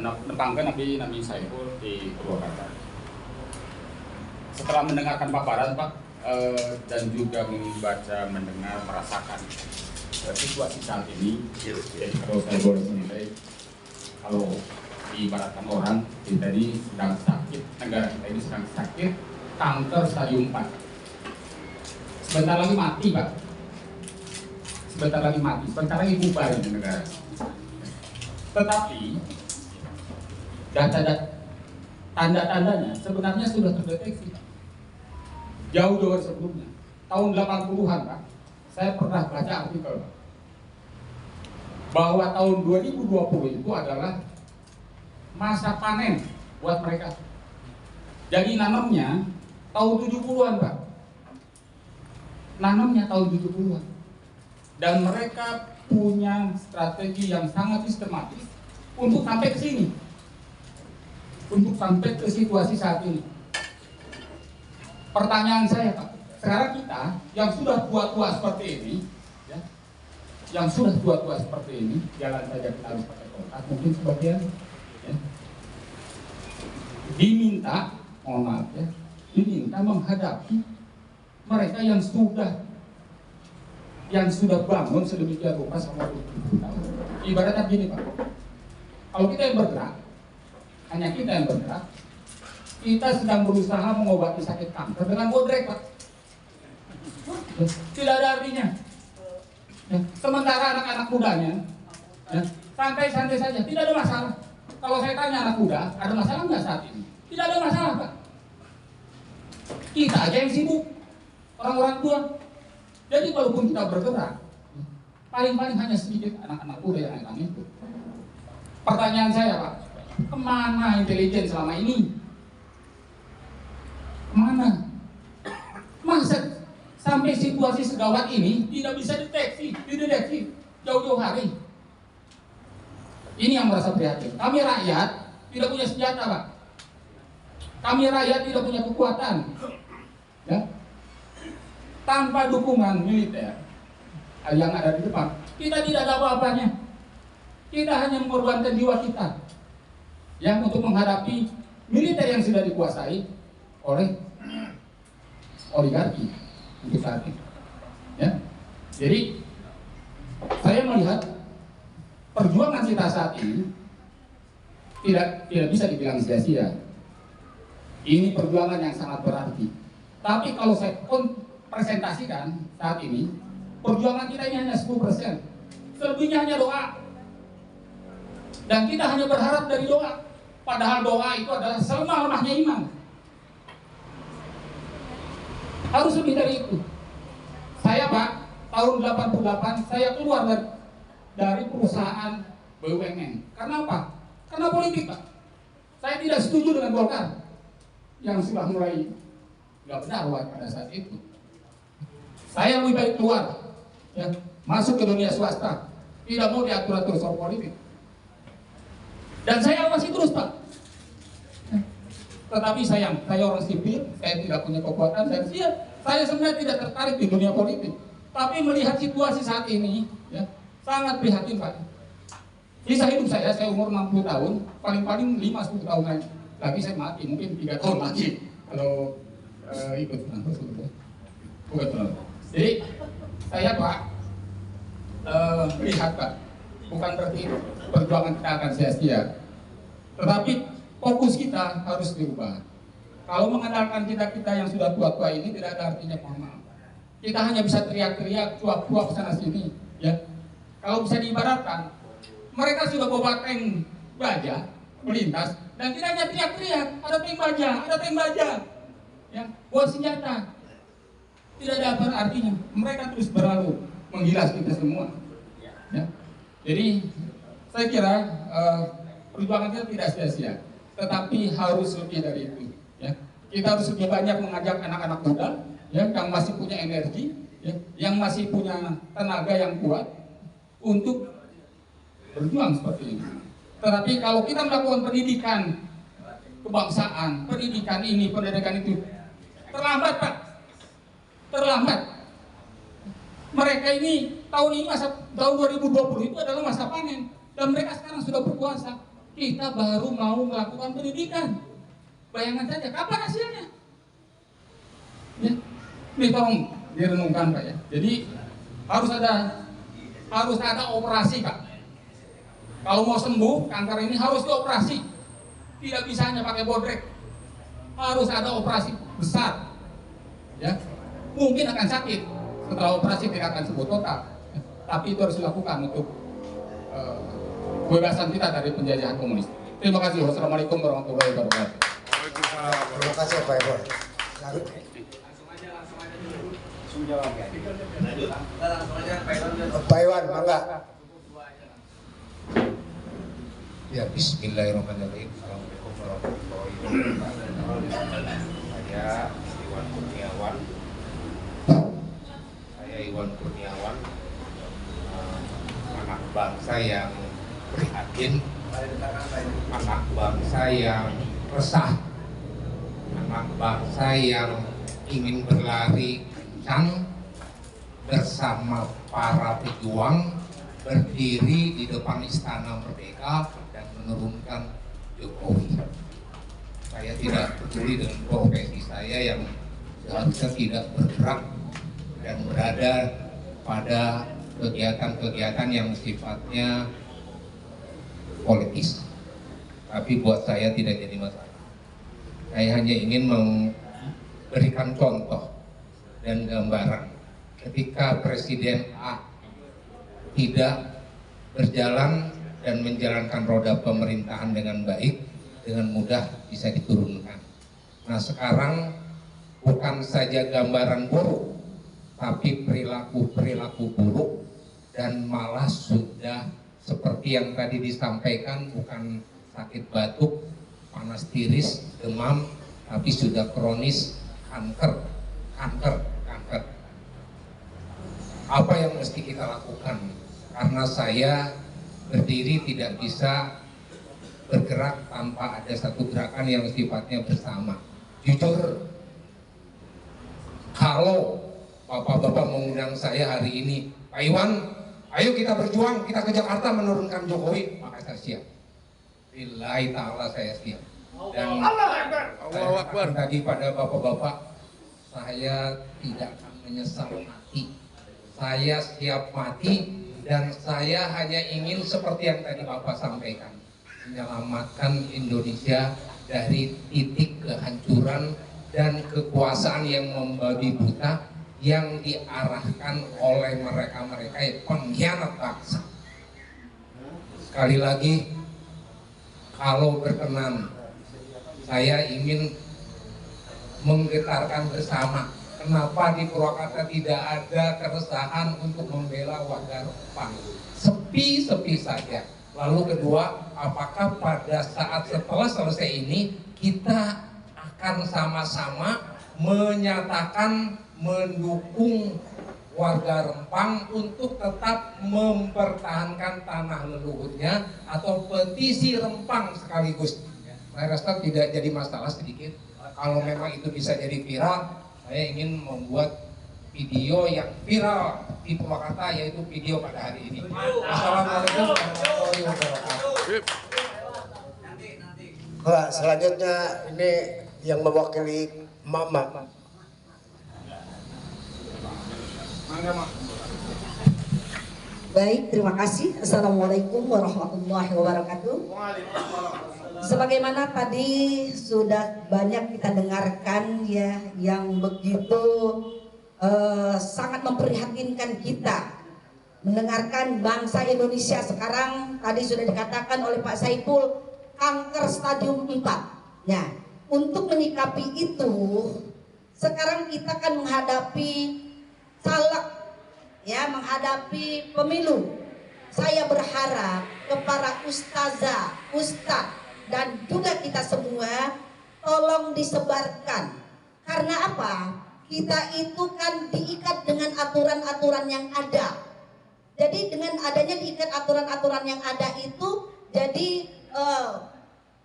nepangkan Nabi Saiful di Purwakarta. Setelah mendengarkan paparan Pak, dan juga mendengar, merasakan situasi saat ini, jadi kalau saya boleh menilai, kalau diibaratkan orang kita ini sedang sakit, negara kita ini sedang sakit kanker stadium 4. Sebentar lagi mati Pak, sebentar lagi bubar di negara. Tetapi tanda-tandanya sebenarnya sudah terdeteksi jauh-jauh sebelumnya. Tahun 80-an Pak, saya pernah baca artikel Pak, bahwa tahun 2020 itu adalah masa panen buat mereka. Jadi nanamnya tahun 70-an Pak, nanamnya tahun 70-an, dan mereka punya strategi yang sangat sistematis untuk sampai ke sini, untuk sampai ke situasi saat ini. Pertanyaan saya Pak, sekarang kita yang sudah tua-tua seperti ini, ya, yang sudah tua-tua seperti ini, jalan saja kita harus pakai tongkat, mungkin sebagian, ya, diminta, mohon maaf ya, diminta menghadapi mereka yang sudah bangun sedemikian rupa sama 20 tahun. Ibaratnya gini Pak, kalau kita yang bergerak, hanya kita yang bergerak, kita sedang berusaha mengobati sakit kanker dengan bodrek Pak. Tidak ada artinya. Ya, sementara anak-anak mudanya, ya, santai-santai saja, tidak ada masalah. Kalau saya tanya anak muda, ada masalah nggak saat ini? Tidak ada masalah Pak. Kita aja yang sibuk, orang-orang tua. Jadi walaupun kita bergerak, paling-paling hanya sedikit anak-anak muda yang akan itu. Pertanyaan saya Pak, kemana intelijen selama ini? Kemana? Masa sampai situasi segawat ini tidak bisa dideteksi jauh-jauh hari? Ini yang merasa prihatin. Kami rakyat tidak punya senjata Pak. Kami rakyat tidak punya kekuatan, ya. Tanpa dukungan militer yang ada di depan, kita tidak ada apa-apanya. Kita hanya mengorbankan jiwa kita, yang untuk menghadapi militer yang sudah dikuasai oleh oligarki untuk saat ini, ya. Jadi saya melihat perjuangan kita saat ini tidak bisa dibilang sia-sia. Ini perjuangan yang sangat berarti. Tapi kalau saya presentasikan saat ini, perjuangan kita ini hanya 10%, selebihnya hanya doa. Dan kita hanya berharap dari doa, padahal doa itu adalah selemah-lemahnya iman. Harus lebih dari itu. Saya Pak, tahun 88 saya keluar dari perusahaan BUMN. Karena apa? Karena politik Pak. Saya tidak setuju dengan Golkar yang sudah mulai nggak benar pada saat itu. Saya lebih baik keluar, ya, masuk ke dunia swasta, tidak mau diatur-atur soal politik. Dan saya masih terus Pak. Tetapi saya orang sipil, saya tidak punya kekuatan, dan saya sebenarnya tidak tertarik di dunia politik. Tapi melihat situasi saat ini, ya, sangat prihatin Pak. Kisah hidup saya umur 60 tahun, paling-paling 5-10 tahun lagi saya mati, mungkin 3 tahun lagi kalau ikut bukan. Jadi saya Pak melihat Pak, bukan berarti perjuangan kita akan sia-sia, tetapi fokus kita harus dirubah. Kalau mengandalkan kita yang sudah tua-tua ini tidak ada artinya, mohon maaf. Kita hanya bisa teriak-teriak, cuap-cuap sana sini, ya. Kalau bisa diibaratkan, mereka sudah bawa tank baja melintas, dan tidak hanya teriak-teriak, ada tank baja, ya, buat senjata. Tidak ada apa artinya. Mereka terus berlalu menggilas kita semua, ya. Jadi saya kira perjuangan kita tidak sia-sia, tetapi harus lebih dari itu, ya. Kita harus lebih banyak mengajak anak-anak muda, ya, yang masih punya energi, ya, yang masih punya tenaga yang kuat untuk berjuang seperti ini. Tetapi kalau kita melakukan pendidikan kebangsaan, pendidikan ini, pendidikan itu, terlambat Pak. Terlambat. Mereka ini tahun 2020 itu adalah masa panen, dan mereka sekarang sudah berkuasa. Kita baru mau melakukan pendidikan. Bayangkan saja, kapan hasilnya? Ya, ini tolong direnungkan Pak ya. Jadi harus ada operasi Pak. Kalau mau sembuh kanker ini harus dioperasi. Tidak bisa hanya pakai bodrek. Harus ada operasi besar. Ya, mungkin akan sakit. Setelah operasi tidak akan sembuh total. Tapi itu harus dilakukan untuk kebebasan kita dari penjajahan komunis. Terima kasih. Wassalamualaikum warahmatullahi wabarakatuh. Terima kasih Pak Iwan. Pak Iwan, bangga. Ya, bismillahirrahmanirrahim. Assalamualaikum warahmatullahi wabarakatuh. Saya Iwan Kurniawan, anak bangsa yang prihatin, anak bangsa yang resah, anak bangsa yang ingin berlari kencang bersama para pejuang berdiri di depan Istana Merdeka dan menurunkan Jokowi. Saya tidak peduli dengan profesi saya yang seharusnya tidak bergerak dan berada pada kegiatan-kegiatan yang sifatnya politis. Tapi buat saya tidak jadi masalah. Saya hanya ingin memberikan contoh dan gambaran ketika Presiden A tidak berjalan dan menjalankan roda pemerintahan dengan baik, dengan mudah bisa diturunkan. Nah sekarang bukan saja gambaran buruk, tapi perilaku buruk, dan malah sudah seperti yang tadi disampaikan, bukan sakit batuk, panas tiris, demam, tapi sudah kronis kanker. Apa yang mesti kita lakukan? Karena saya berdiri tidak bisa bergerak tanpa ada satu gerakan yang sifatnya bersama. Jujur, kalau Bapak-bapak mengundang saya hari ini, Pak Iwan, ayo kita berjuang, kita ke Jakarta menurunkan Jokowi, maka saya siap. Billahi ta'ala saya siap. Dan saya katakan tadi pada Bapak-bapak, saya tidak akan menyesal mati. Saya siap mati, dan saya hanya ingin seperti yang tadi Bapak sampaikan, menyelamatkan Indonesia dari titik kehancuran dan kekuasaan yang membabi buta yang diarahkan oleh mereka-mereka yang pengkhianat bangsa. Sekali lagi, kalau berkenan, saya ingin menggetarkan bersama. Kenapa di Purwakarta tidak ada keresahan untuk membela warga Rempang? Sepi-sepi saja. Lalu kedua, apakah pada saat setelah selesai ini kita akan sama-sama menyatakan mendukung warga Rempang untuk tetap mempertahankan tanah leluhurnya, atau petisi Rempang sekaligus? Saya rasa tidak jadi masalah sedikit. Kalau memang itu bisa jadi viral, saya ingin membuat video yang viral di Purwakarta, yaitu video pada hari ini. Assalamualaikum warahmatullahi wabarakatuh. Pak, selanjutnya ini yang mewakili Mama. Baik, terima kasih. Assalamualaikum warahmatullahi wabarakatuh. Sebagaimana tadi sudah banyak kita dengarkan ya, yang begitu sangat memprihatinkan kita mendengarkan bangsa Indonesia sekarang. Tadi sudah dikatakan oleh Pak Saiful, kanker stadium 4. Nah, untuk menyikapi itu, sekarang kita kan menghadapi caleg, ya, menghadapi pemilu. Saya berharap kepada ustazah, ustadz, dan juga kita semua tolong disebarkan. Karena apa? Kita itu kan diikat dengan aturan-aturan yang ada. Jadi dengan adanya diikat aturan-aturan yang ada itu, jadi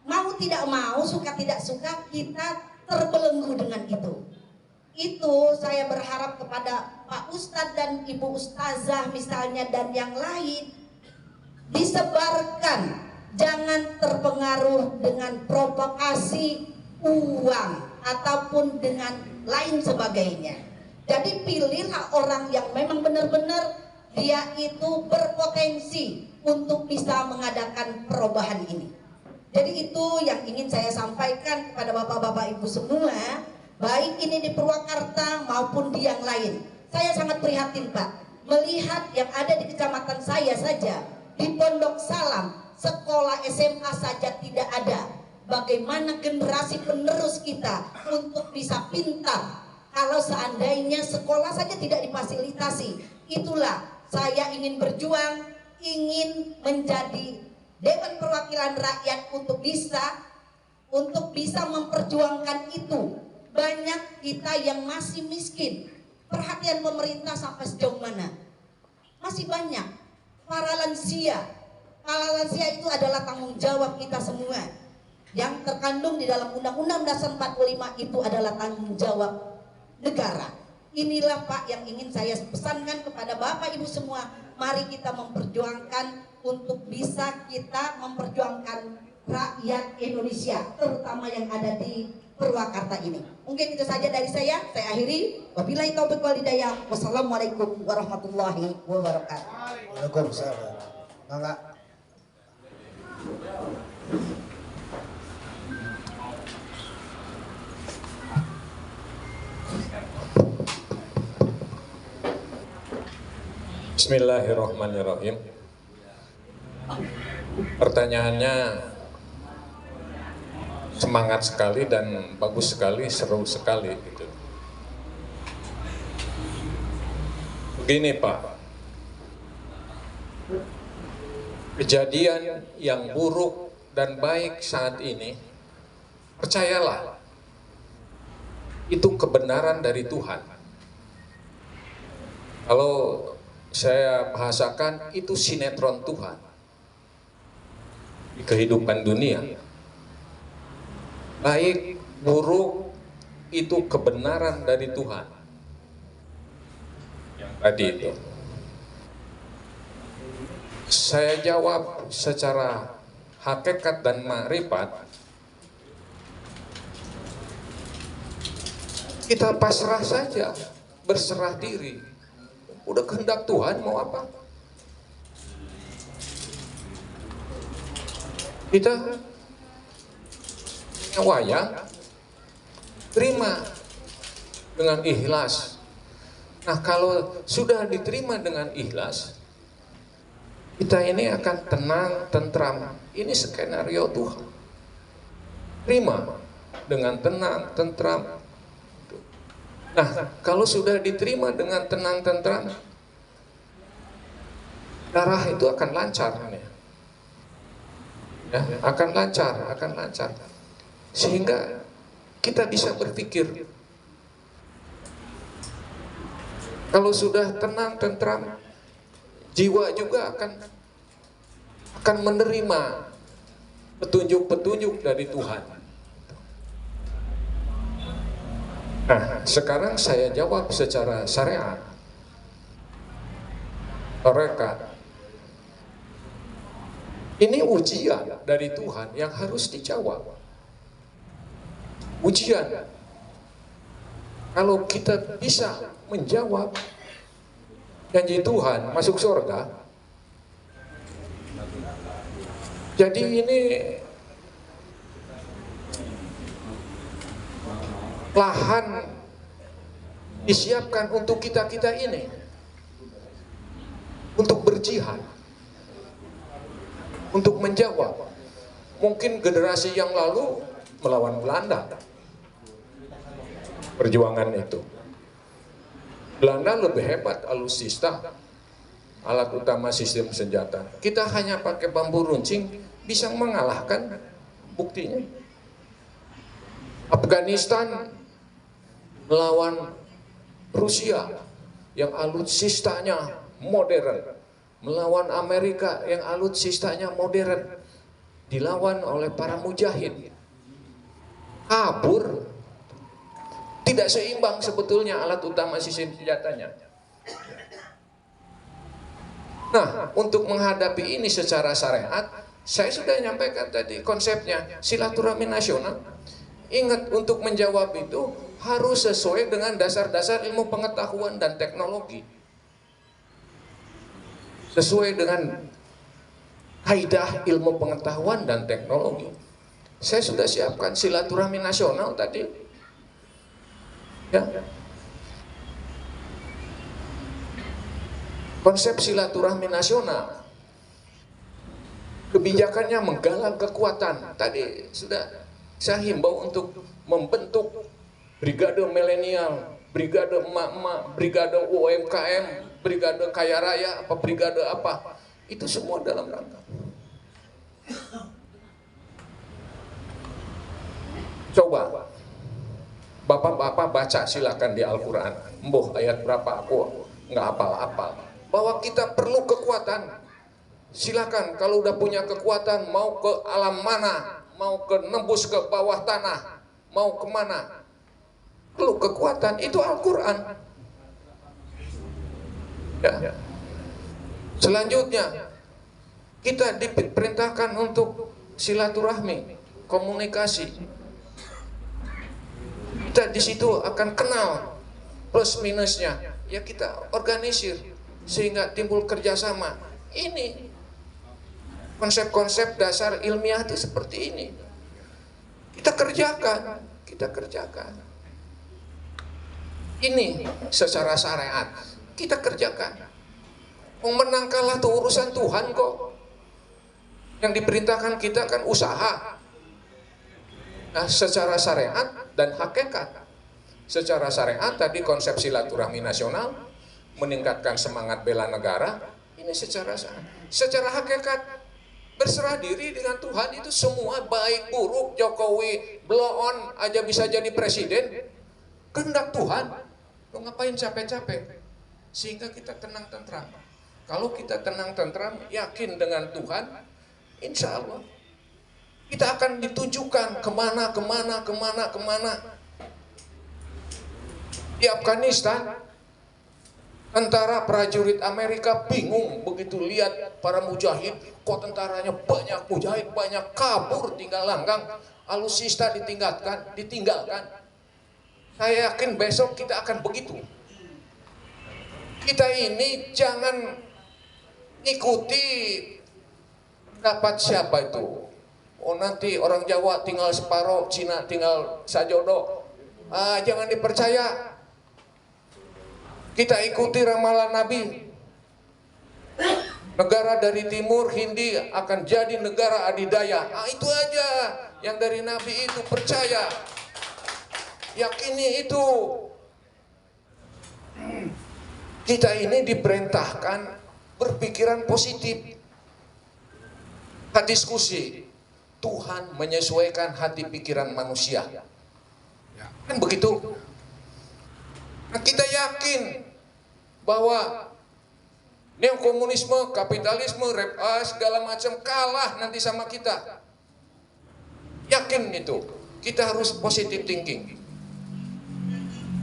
mau tidak mau, suka tidak suka, kita terbelenggu dengan itu. Itu saya berharap kepada Pak Ustadz dan Ibu Ustazah misalnya dan yang lain, disebarkan. Jangan jangan terpengaruh dengan provokasi uang ataupun dengan lain sebagainya. Jadi pilihlah orang yang memang benar-benar dia itu berpotensi untuk bisa mengadakan perubahan ini. Jadi itu yang ingin saya sampaikan kepada bapak-bapak ibu semua, baik ini di Purwakarta maupun di yang lain. Saya sangat prihatin Pak, melihat yang ada di kecamatan saya saja, di Pondok Salam, sekolah SMA saja tidak ada. Bagaimana generasi penerus kita untuk bisa pintar kalau seandainya sekolah saja tidak difasilitasi? Itulah saya ingin berjuang, ingin menjadi Dewan Perwakilan Rakyat untuk bisa memperjuangkan itu. Banyak kita yang masih miskin. Perhatian pemerintah sampai sejauh mana? Masih banyak. Para lansia itu adalah tanggung jawab kita semua. Yang terkandung di dalam Undang-Undang Dasar 45 itu adalah tanggung jawab negara. Inilah Pak yang ingin saya pesankan kepada Bapak Ibu semua. Mari kita memperjuangkan untuk bisa kita memperjuangkan rakyat Indonesia, terutama yang ada di Purwakarta ini. Mungkin itu saja dari saya akhiri. Wabillahi taufiq wal hidayah. Wassalamualaikum warahmatullahi wabarakatuh. Waalaikumsalam. Mangga. Bismillahirrahmanirrahim. Pertanyaannya semangat sekali dan bagus sekali, seru sekali gitu. Begini Pak, kejadian yang buruk dan baik saat ini, percayalah, itu kebenaran dari Tuhan. Kalau saya bahasakan itu sinetron Tuhan di kehidupan dunia. Baik, buruk itu kebenaran dari Tuhan. Yang tadi itu. Saya jawab secara hakikat dan makrifat. Kita pasrah saja, berserah diri. Udah kehendak Tuhan mau apa? Kita wayang terima dengan ikhlas. Nah, kalau sudah diterima dengan ikhlas, kita ini akan tenang, tentram. Ini skenario Tuhan. Terima dengan tenang, tentram. Nah, kalau sudah diterima dengan tenang, tentram, darah itu akan lancar, ya, akan lancar, sehingga kita bisa berpikir. Kalau sudah tenang, tentram, jiwa juga akan menerima petunjuk-petunjuk dari Tuhan. Nah, sekarang saya jawab secara syariat. Mereka ini ujian dari Tuhan yang harus dijawab. Ujian. Kalau kita bisa menjawab janji Tuhan masuk surga. Jadi ini lahan disiapkan untuk kita-kita ini untuk berjihad, untuk menjawab. Mungkin generasi yang lalu melawan Belanda, perjuangan itu. Belanda lebih hebat, alutsista, alat utama sistem senjata. Kita hanya pakai bambu runcing bisa mengalahkan, buktinya. Afghanistan melawan Rusia yang alutsistanya modern, melawan Amerika yang alutsistanya modern, dilawan oleh para mujahid, kabur, tidak seimbang sebetulnya alat utama sistem senjatanya. Nah, untuk menghadapi ini secara syariat, Saya sudah nyampaikan tadi konsepnya silaturahmi nasional. Ingat, untuk menjawab itu harus sesuai dengan dasar-dasar ilmu pengetahuan dan teknologi. Sesuai dengan kaidah ilmu pengetahuan dan teknologi. Saya sudah siapkan silaturahmi nasional tadi. Ya. Konsep silaturahmi nasional. Kebijakannya menggalang kekuatan. Tadi sudah saya himbau untuk membentuk brigade milenial, brigade emak-emak, brigade UMKM, brigade kaya raya, apa brigade apa. Itu semua dalam rangka. Coba Bapak-bapak baca silakan di Al-Quran. Mboh ayat berapa aku nggak hafal-hafal. Bahwa kita perlu kekuatan. Silakan kalau udah punya kekuatan, mau ke alam mana, mau ke nembus ke bawah tanah, mau kemana, perlu kekuatan. Itu Al-Quran. Ya. Selanjutnya kita diperintahkan untuk silaturahmi, komunikasi. Kita di situ akan kenal plus minusnya. Ya kita organisir sehingga timbul kerjasama. Ini konsep-konsep dasar ilmiah itu seperti ini. Kita kerjakan, Ini secara syariat kita kerjakan. Menang kalah itu urusan Tuhan kok. Yang diperintahkan kita kan usaha. Nah, secara syariat dan hakikat. Secara syariat tadi konsep silaturahmi nasional, meningkatkan semangat bela negara. Ini secara syariat. Secara hakikat, berserah diri dengan Tuhan itu semua baik buruk. Jokowi blow on aja bisa jadi presiden, kehendak Tuhan. Lo ngapain capek-capek? Sehingga kita tenang tentram. Kalau kita tenang tentram, yakin dengan Tuhan, insya Allah kita akan ditujukan kemana. Di Afghanistan, tentara prajurit Amerika bingung begitu lihat para mujahid, kok tentaranya banyak, mujahid banyak, kabur tinggal langgang, alutsista ditinggalkan. Saya yakin besok kita akan begitu. Kita ini jangan ikuti dapat siapa itu. Oh nanti orang Jawa tinggal separuh, Cina tinggal sajodo. Jangan dipercaya. Kita ikuti ramalan Nabi. Negara dari timur Hindi akan jadi negara adidaya. Itu aja yang dari Nabi itu, percaya. Yakini itu. Kita ini diperintahkan berpikiran positif. Diskusi. Tuhan menyesuaikan hati pikiran manusia. Kan begitu. Nah, kita yakin bahwa neokomunisme, kapitalisme, segala macam kalah nanti sama kita. Yakin itu. Kita harus positive thinking.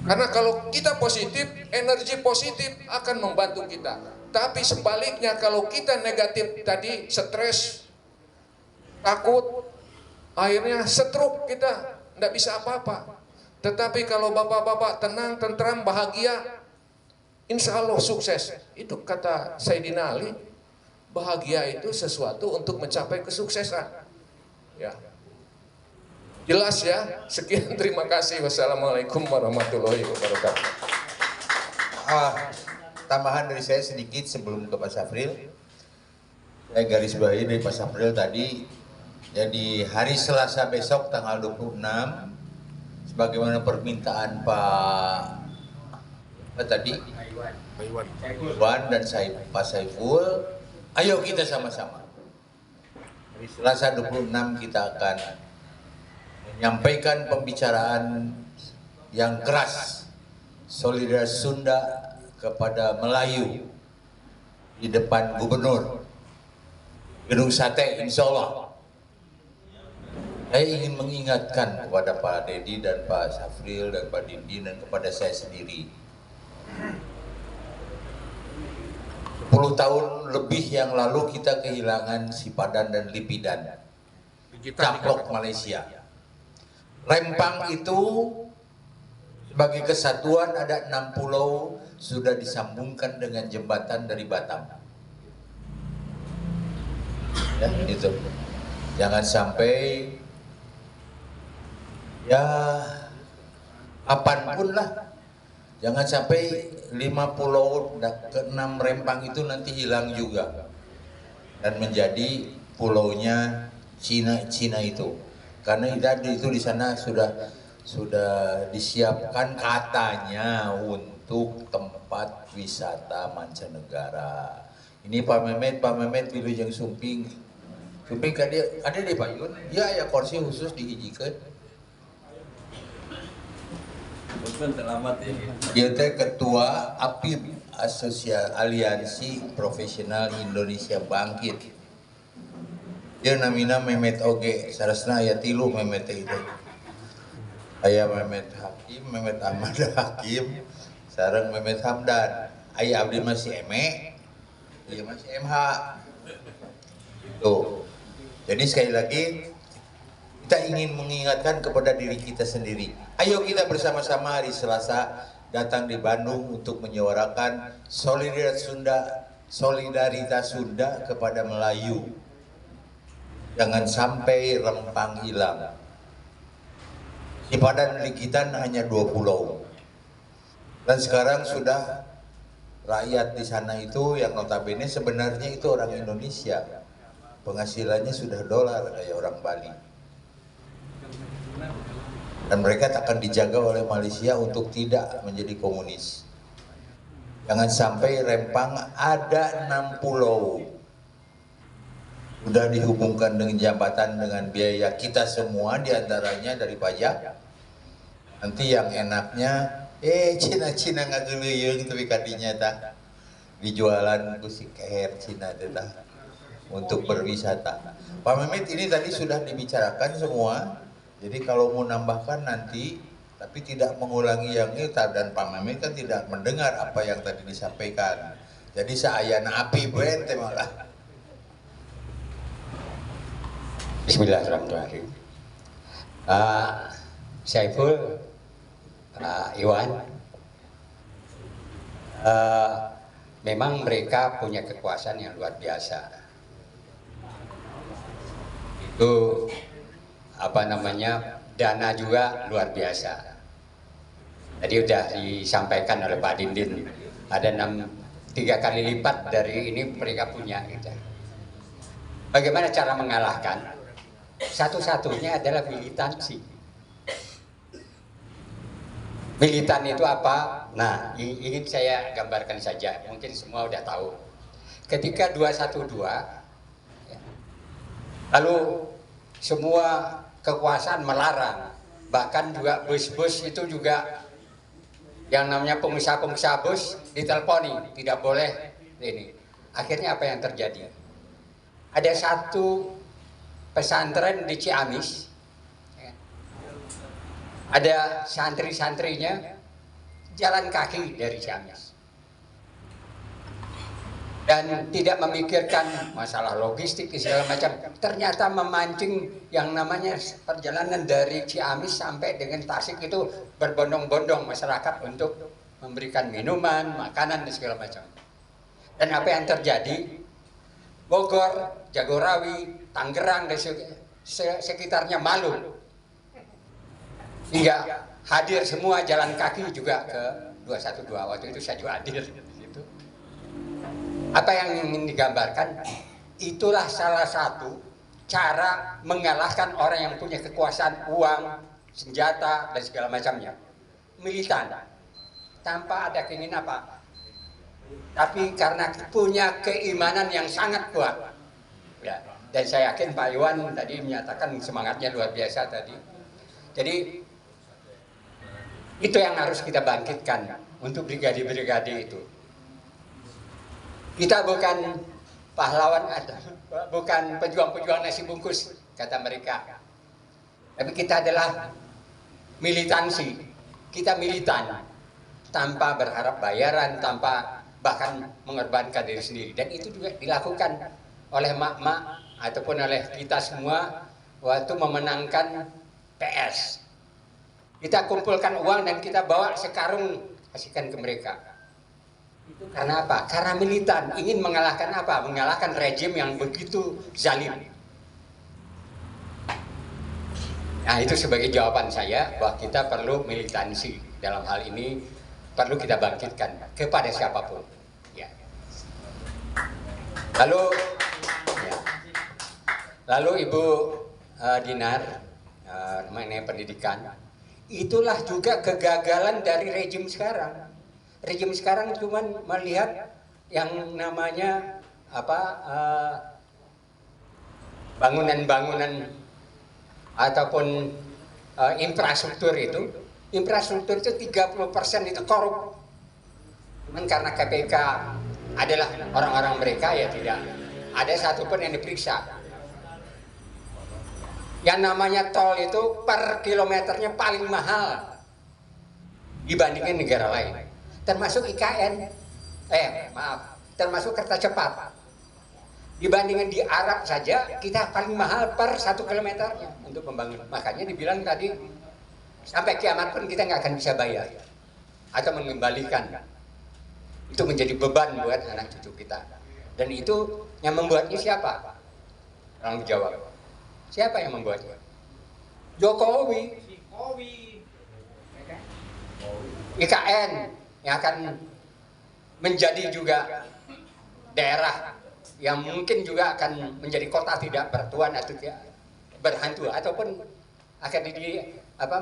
Karena kalau kita positif, energi positif akan membantu kita. Tapi sebaliknya kalau kita negatif tadi, stres, takut, akhirnya stroke, kita tidak bisa apa-apa. Tetapi kalau bapak-bapak tenang, tentram, bahagia, insya Allah sukses. Itu kata Sayyidina Ali, bahagia itu sesuatu untuk mencapai kesuksesan. Ya, jelas ya. Sekian, terima kasih. Wassalamualaikum warahmatullahi wabarakatuh. Tambahan dari saya sedikit sebelum ke Pak Safril. Saya garis bawahi dari Pak Safril tadi. Jadi hari Selasa besok tanggal 26, sebagaimana permintaan Pak Iwan dan Pak Saiful, ayo kita sama-sama. Hari Selasa 26 kita akan menyampaikan pembicaraan yang keras, solidaritas Sunda kepada Melayu di depan Gubernur Gedung Sate, insya Allah. Saya ingin mengingatkan kepada Pak Dedi dan Pak Safril dan Pak Dindi dan kepada saya sendiri. 10 tahun lebih yang lalu kita kehilangan Sipadan dan Lipidan, caplok Malaysia. Rempang itu sebagai kesatuan ada 6 pulau sudah disambungkan dengan jembatan dari Batam. Ya, itu. Jangan sampai ya kapanpun lah, jangan sampai 5 pulau ke-6 Rempang itu nanti hilang juga dan menjadi pulaunya Cina itu, karena itu di sana sudah disiapkan katanya untuk tempat wisata mancanegara. Ini Pak Mehmet Wilujeng Sumping ada di Payun, ya ya kursi khusus dihijikan. Dia ketua APIB, Aliansi Profesional Indonesia Bangkit. Dia namina Mehmet Oge, sarasna aya 3 Mehmet itu. Aya Mehmet Hakim, Mehmet Ahmad Hakim, sareng Mehmet Hamdan. Aya abdi masih Eme, ieu masih MH. Tuh. Jadi sekali lagi kita ingin mengingatkan kepada diri kita sendiri. Ayo kita bersama-sama hari Selasa datang di Bandung untuk menyuarakan solidaritas Sunda kepada Melayu. Jangan sampai Rempang hilang. Sipadan dan Likitan hanya 2 pulau. Dan sekarang sudah rakyat di sana itu yang notabene sebenarnya itu orang Indonesia. Penghasilannya sudah dolar kayak orang Bali. Dan mereka akan dijaga oleh Malaysia untuk tidak menjadi komunis. Jangan sampai Rempang ada 6 pulau. Sudah dihubungkan dengan jembatan dengan biaya kita semua, diantaranya dari pajak. Nanti yang enaknya, Cina ngageluyung tapi kadinya tak dijualan ku si keher Cina teh untuk berwisata. Pak Mehmet ini tadi sudah dibicarakan semua. Jadi kalau mau nambahkan nanti, tapi tidak mengulangi yang itu, dan Pak Mehmet kan tidak mendengar apa yang tadi disampaikan. Jadi saayana api bente malah. Bismillahirrahmanirrahim. Saiful, Iwan, memang mereka punya kekuasaan yang luar biasa. Itu dana juga luar biasa. Tadi sudah disampaikan oleh Pak Dindin, ada 3 kali lipat dari ini mereka punya gitu. Bagaimana cara mengalahkan? Satu-satunya adalah militansi. Militan itu apa? Nah, ingin saya gambarkan saja, mungkin semua udah tahu. Ketika 212 lalu semua kekuasaan melarang, bahkan juga bus-bus itu juga yang namanya pengusaha-pengusaha bus diteleponi, tidak boleh ini. Akhirnya apa yang terjadi? Ada satu pesantren di Ciamis, ada santri-santrinya jalan kaki dari Ciamis. Dan tidak memikirkan masalah logistik segala macam, ternyata memancing yang namanya perjalanan dari Ciamis sampai dengan Tasik itu berbondong-bondong masyarakat untuk memberikan minuman, makanan dan segala macam. Dan apa yang terjadi? Bogor, Jagorawi, Tangerang dan sekitarnya malu hingga hadir semua jalan kaki juga ke 212. Waktu itu saya juga hadir. Apa yang ingin digambarkan? Itulah salah satu cara mengalahkan orang yang punya kekuasaan, uang, senjata dan segala macamnya. Militan, tanpa ada keinginan apa, tapi karena punya keimanan yang sangat kuat. Ya, dan saya yakin Pak Iwan tadi menyatakan semangatnya luar biasa tadi. Jadi itu yang harus kita bangkitkan untuk brigade-brigade itu. Kita bukan pahlawan, bukan pejuang-pejuang nasi bungkus, kata mereka. Tapi kita adalah militansi. Kita militan tanpa berharap bayaran, tanpa bahkan mengorbankan diri sendiri. Dan itu juga dilakukan oleh mak-mak ataupun oleh kita semua waktu memenangkan PS. Kita kumpulkan uang dan kita bawa sekarung kasihkan ke mereka. Itu karena apa? Karena militan ingin mengalahkan apa? Mengalahkan rejim yang begitu zalim. Nah, itu sebagai jawaban saya bahwa kita perlu militansi dalam hal ini, perlu kita bangkitkan kepada siapapun. Ya. Lalu Ibu Dinar mengenai pendidikan, itulah juga kegagalan dari rejim sekarang. Rejim sekarang cuma melihat yang namanya bangunan-bangunan ataupun infrastruktur itu 30% itu korup. Cuman karena KPK adalah orang-orang mereka, ya tidak ada satupun yang diperiksa. Yang namanya tol itu per kilometernya paling mahal dibandingin negara lain, termasuk IKN, termasuk kereta cepat. Dibandingin di Arab saja kita paling mahal per 1 kilometernya untuk membangun. Makanya dibilang tadi sampai kiamat pun kita nggak akan bisa bayar atau mengembalikan. Itu menjadi beban buat anak cucu kita. Dan itu yang membuatnya siapa? Tolong dijawab. Siapa yang membuatnya? Jokowi. IKN yang akan menjadi juga daerah yang mungkin juga akan menjadi kota tidak bertuan atau tidak berhantu, ataupun akan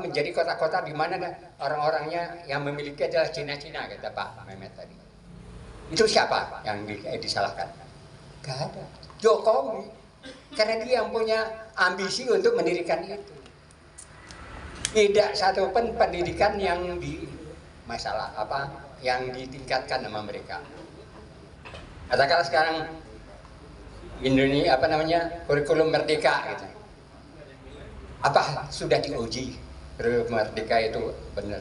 menjadi kota-kota di mana orang-orangnya yang memiliki adalah Cina-Cina, kata Pak Mehmet tadi. Itu siapa yang disalahkan? Gak ada. Jokowi, karena dia yang punya ambisi untuk mendirikan itu. Tidak satupun pendidikan yang yang ditingkatkan sama mereka. Katakanlah sekarang Indonesia kurikulum merdeka gitu. Apa sudah diuji kurikulum merdeka itu benar?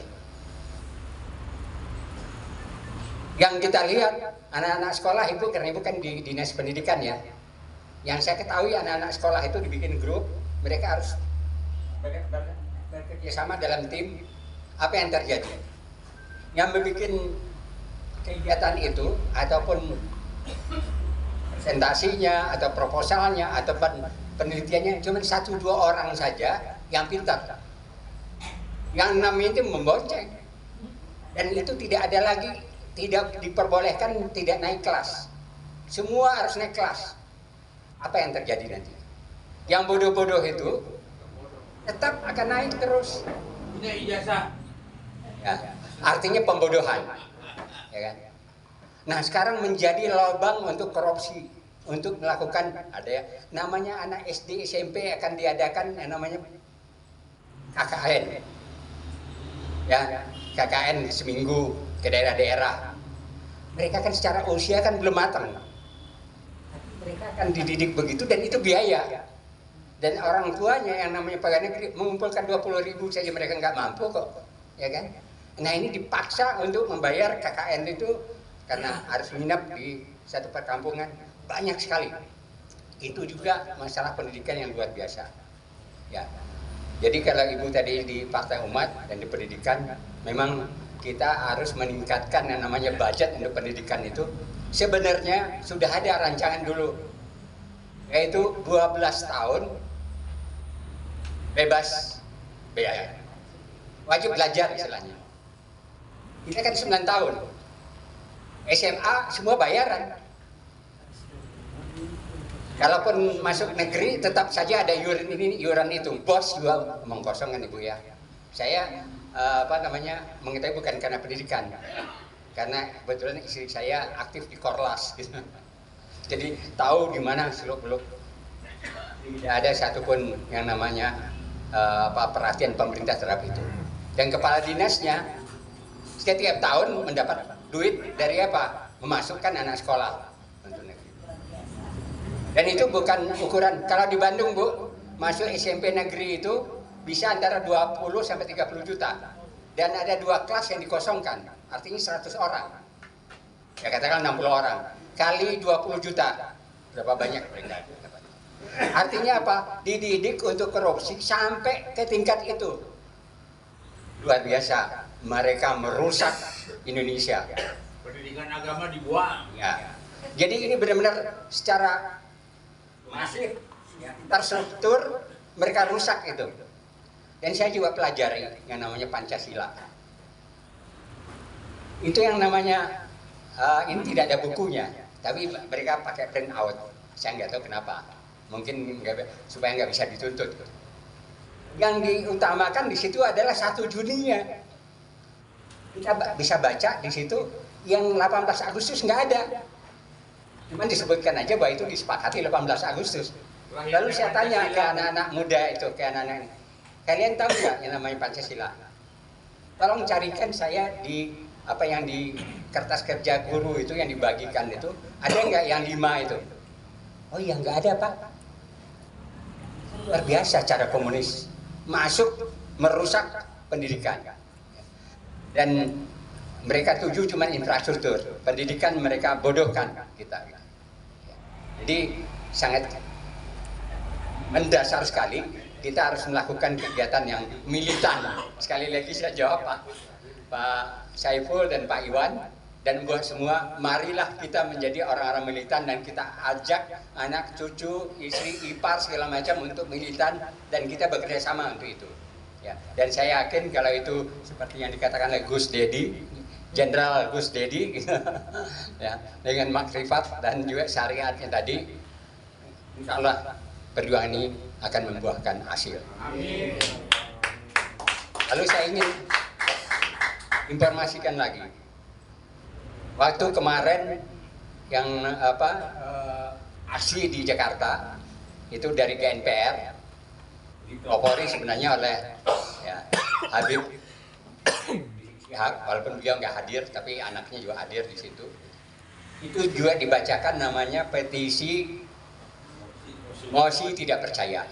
Yang kita lihat anak-anak sekolah itu, karena ibu kan di dinas pendidikan ya. Yang saya ketahui anak-anak sekolah itu dibikin grup, mereka harus bekerja sama dalam tim. Apa yang terjadi? Yang membuat kegiatan itu ataupun presentasinya atau proposalnya atau penelitiannya cuma 1-2 orang saja yang pintar. Yang 6 itu membonceng. Dan itu tidak ada lagi, tidak diperbolehkan tidak naik kelas. Semua harus naik kelas. Apa yang terjadi nanti? Yang bodoh-bodoh itu tetap akan naik terus. Punya ijazah. Ya, artinya pembodohan. Ya kan? Nah, sekarang menjadi lubang untuk korupsi, untuk melakukan namanya anak SD SMP akan diadakan yang namanya KKN. Ya, KKN seminggu ke daerah-daerah. Mereka kan secara usia kan belum matang. Mereka akan dididik begitu dan itu biaya. Dan orang tuanya yang namanya pegawai negeri mengumpulkan 20.000 saja mereka nggak mampu kok, ya kan? Nah, ini dipaksa untuk membayar KKN itu karena harus menginap di satu perkampungan, banyak sekali. Itu juga masalah pendidikan yang luar biasa. Ya. Jadi kalau ibu tadi di Partai Umat dan di pendidikan, memang kita harus meningkatkan yang namanya budget untuk pendidikan itu. Sebenarnya sudah ada rancangan dulu, yaitu 12 tahun bebas biaya, wajib belajar istilahnya. Kita kan 9 tahun, SMA semua bayaran. Kalaupun masuk negeri tetap saja ada iuran ini, iuran itu. Bos juga omong kosong kan ibu ya. Saya mengetahui bukan karena pendidikan, karena kebetulan istri saya aktif di Korlas gitu. Jadi tahu di mana seluk-beluk. Tidak ada satupun yang namanya perhatian pemerintah terhadap itu. Dan kepala dinasnya setiap tahun mendapat duit dari apa? Memasukkan anak sekolah untuk negeri. Dan itu bukan ukuran. Kalau di Bandung Bu, masuk SMP negeri itu bisa antara 20 sampai 30 juta. Dan ada 2 kelas yang dikosongkan, artinya 100 orang. Ya katakan 60 orang kali 20 juta, berapa banyak mereka dapat? Artinya apa? Dididik untuk korupsi sampai ke tingkat itu. Luar biasa, mereka merusak Indonesia. Pendidikan agama dibuang. Ya. Jadi ini benar-benar secara masif, ya, terstruktur mereka rusak itu. Dan saya juga pelajari yang namanya Pancasila. Itu yang namanya ini tidak ada bukunya, tapi mereka pakai print out. Saya nggak tahu kenapa. Mungkin supaya nggak bisa dituntut. Yang diutamakan di situ adalah 1 Juninya. Kita bisa baca di situ yang 18 Agustus nggak ada. Cuman disebutkan aja bahwa itu disepakati 18 Agustus. Lalu saya tanya ke anak-anak muda itu, ke anak-anak ini, kalian tahu nggak yang namanya Pancasila? Tolong carikan saya di apa yang di kertas kerja guru itu yang dibagikan itu, ada nggak yang 5 itu? Oh iya nggak ada Pak. Luar biasa cara komunis masuk merusak pendidikan. Dan mereka tuju cuma infrastruktur, pendidikan mereka bodohkan kita. Jadi sangat mendasar sekali, kita harus melakukan kegiatan yang militan. Sekali lagi saya jawab Pak Saiful dan Pak Iwan dan buat semua, marilah kita menjadi orang-orang militan dan kita ajak anak, cucu, istri, ipar segala macam untuk militan dan kita bekerja sama untuk itu. Ya. Dan saya yakin kalau itu seperti yang dikatakan oleh Gus Dedi, Jenderal Gus Dedi, ya, dengan makrifat dan juga syariatnya tadi, insya Allah perjuangan ini akan membuahkan hasil. Amin. Lalu saya ingin informasikan lagi, waktu kemarin yang aksi di Jakarta itu dari GNPR dipelopori sebenarnya oleh ya, Habib walaupun beliau nggak hadir, tapi anaknya juga hadir di situ. Itu juga dibacakan namanya petisi mosi tidak percaya.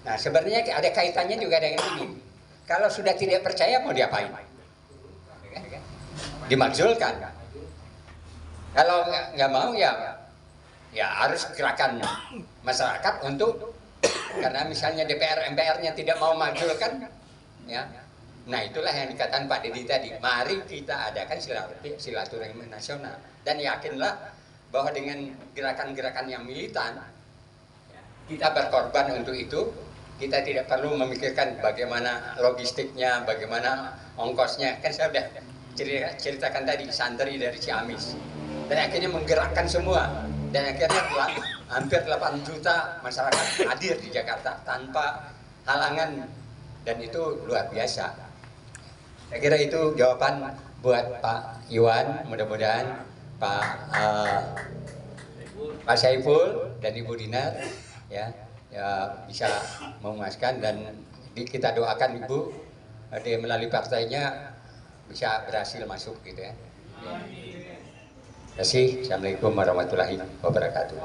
Nah sebenarnya ada kaitannya juga dengan ini. Kalau sudah tidak percaya mau diapain? Dimakzulkan. Kalau nggak mau ya harus gerakan masyarakat untuk, karena misalnya DPR MPR-nya tidak mau makzulkan, ya. Nah itulah yang dikatakan Pak Dedi tadi, mari kita adakan silaturahmi nasional dan yakinlah bahwa dengan gerakan-gerakan yang militan kita berkorban untuk itu. Kita tidak perlu memikirkan bagaimana logistiknya, bagaimana ongkosnya. Kan saya sudah ceritakan tadi, santri dari Ciamis dan akhirnya menggerakkan semua dan akhirnya hampir 8 juta masyarakat hadir di Jakarta tanpa halangan dan itu luar biasa. Saya kira itu jawaban buat Pak Iwan, mudah-mudahan Pak Saiful dan Ibu Dinar ya bisa memuaskan dan kita doakan Ibu melalui partainya bisa berhasil masuk gitu ya. Terima kasih. Assalamualaikum warahmatullahi wabarakatuh.